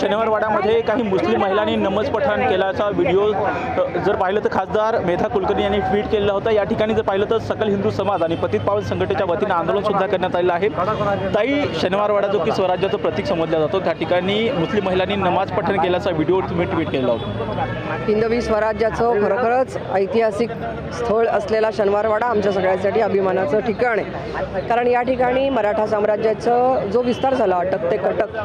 शनिवार वाड्यामध्ये काही मुस्लिम महिलांनी नमाज पठण केल्याचा व्हिडिओ जर पाहिलं तर खासदार मेधा कुलकर्णी यांनी ट्विट केलेला होता। या ठिकाणी जर पाहिलं तर सकल हिंदू समाज आणि पतित पावन संघटनेच्या वतीने आंदोलन सुद्धा करण्यात आलेलं आहे। ताई, शनिवार वाडा जो की स्वराज्याचं प्रतीक समजला जातो त्या ठिकाणी मुस्लिम महिलांनी नमाज पठण केल्याचा व्हिडिओ तुम्ही ट्विट केला होता। हिंदवी स्वराज्याचं खरोखरच ऐतिहासिक स्थळ असलेला शनिवार वाडा आमच्या सगळ्यांसाठी अभिमानाचं ठिकाण आहे। कारण या ठिकाणी मराठा साम्राज्याचा जो विस्तार झाला अटक ते कटक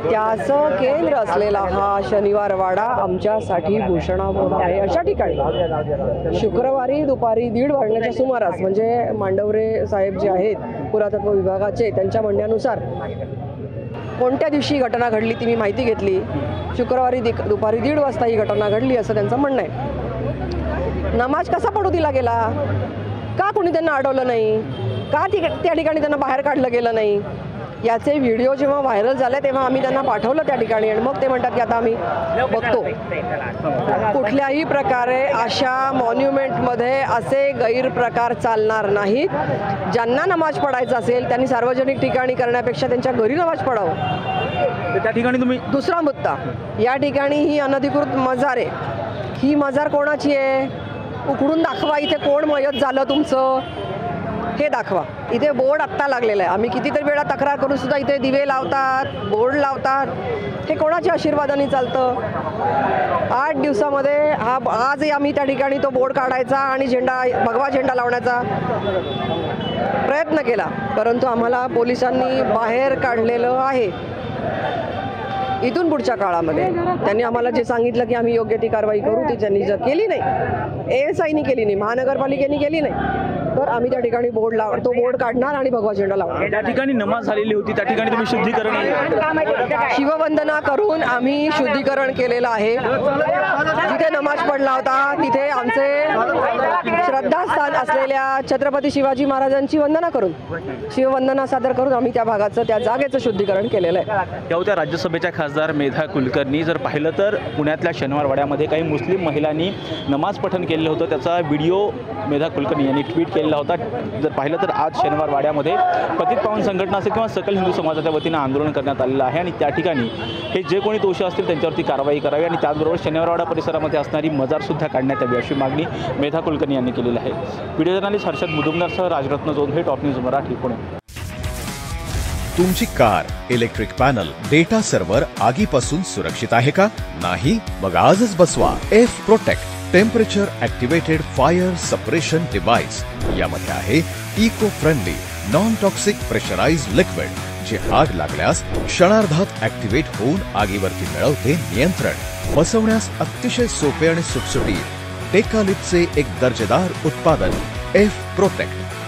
त्याचं केंद्र असलेला हा शनिवार वाडा आमच्यासाठी भूषणावह आहे। अशा ठिकाणी शुक्रवारी दुपारी 1:30 वाजण्याच्या सुमारास म्हणजे मांडवरे साहेब जे आहेत पुरातत्व विभागाचे त्यांच्या म्हणण्यानुसार कोणत्या दिवशी घटना घडली ती मी माहिती घेतली। शुक्रवारी दुपारी 1:30 वाजता ही घटना घडली असं त्यांचं म्हणणं आहे। नमाज कसा पडू दिला गेला, का कोणी त्यांना अडवलं नाही, का त्या ठिकाणी त्यांना बाहेर काढलं गेलं नाही, याचे व्हिडिओ जेव्हा व्हायरल झाले तेव्हा आम्ही त्यांना पाठवलं त्या ठिकाणी आणि मग ते म्हणतात की आता आम्ही बघतो। कुठल्याही प्रकारे अशा मॉन्युमेंटमध्ये असे गैरप्रकार चालणार नाहीत। ज्यांना नमाज पडायचा असेल त्यांनी सार्वजनिक ठिकाणी करण्यापेक्षा त्यांच्या घरी नमाज पडावं। त्या ठिकाणी तुम्ही दुसरा मुद्दा, या ठिकाणी ही अनधिकृत मजार आहे। ही मजार कोणाची आहे, उकडून दाखवा इथे कोण मयत झालं तुमचं हे दाखवा। इथे बोर्ड आत्ता लागलेला आहे, आम्ही कितीतरी वेळा तक्रार करून सुद्धा इथे दिवे लावतात, बोर्ड लावतात, हे कोणाच्या आशीर्वादाने चालतं? 8 दिवसामध्ये आजही आम्ही त्या ठिकाणी तो बोर्ड काढायचा आणि भगवा झेंडा लावण्याचा प्रयत्न केला, परंतु आम्हाला पोलिसांनी बाहेर काढलेलं आहे। इथून पुढच्या काळामध्ये त्यांनी आम्हाला जे सांगितलं की आम्ही योग्य ती कारवाई करू ती त्यांनी जर केली नाही, ASIनी केली नाही, महानगरपालिकेने केली नाही, तर आम्ही त्या ठिकाणी तो बोर्ड काढणार आणि भगवा झेंडा लावणार। त्या ठिकाणी नमाज झालेली होती, त्या ठिकाणी तुम्ही शुद्धीकरण शिववंदना करून आम्ही शुद्धीकरण केलेलं आहे। जिथे नमाज पडला होता तिथे आमचे श्रद्धास्थान असलेल्या छत्रपती शिवाजी महाराजांची वंदना करून शिववंदना सादर करून आम्ही त्या भागाचं त्या जागेचं शुद्धीकरण केलेलं आहे। त्या होत्या राज्यसभेच्या खासदार मेधा कुलकर्णी। जर पाहिलं तर पुण्यातल्या शनिवार वाड्यामध्ये काही मुस्लिम महिलांनी नमाज पठण केलेलं होतं, त्याचा व्हिडिओ मेधा कुलकर्णी यांनी ट्विट केलेला होता। जर पाहिलं तर आज शनिवार वाड्यामध्ये पतित पावन संघटना असेल किंवा सकल हिंदू समाजाच्या वतीनं आंदोलन करण्यात आलेलं आहे आणि त्या ठिकाणी हे जे कोणी दोषी असतील त्यांच्यावरती कारवाई करावी आणि त्याचबरोबर शनिवार वाडा परिसरामध्ये असणारी मजारसुद्धा काढण्यात यावी अशी मागणी मेधा कुलकर्णी यांनी केलेली आहे। व्हिडिओ जर्नलिस्ट हर्षद मुजुमदारसह राजरत्न जोंधे, टॉप न्यूज मराठी, पुणे। तुमची car, electric panel, data server आगीपासून सुरक्षित आहे का? नाही? मग आजच बसवा F protect temperature activated fire suppression device. यामध्ये आहे eco friendly non toxic pressurized liquid जे आग लागल्यास क्षणार्धात ॲक्टिवेट होऊन आगीवरती मिळवते नियंत्रण। बसवण्यास अतिशय सोपे आणि सुटसुटीत टेकालिपचे एक दर्जेदार उत्पादन एफ प्रोटेक्ट।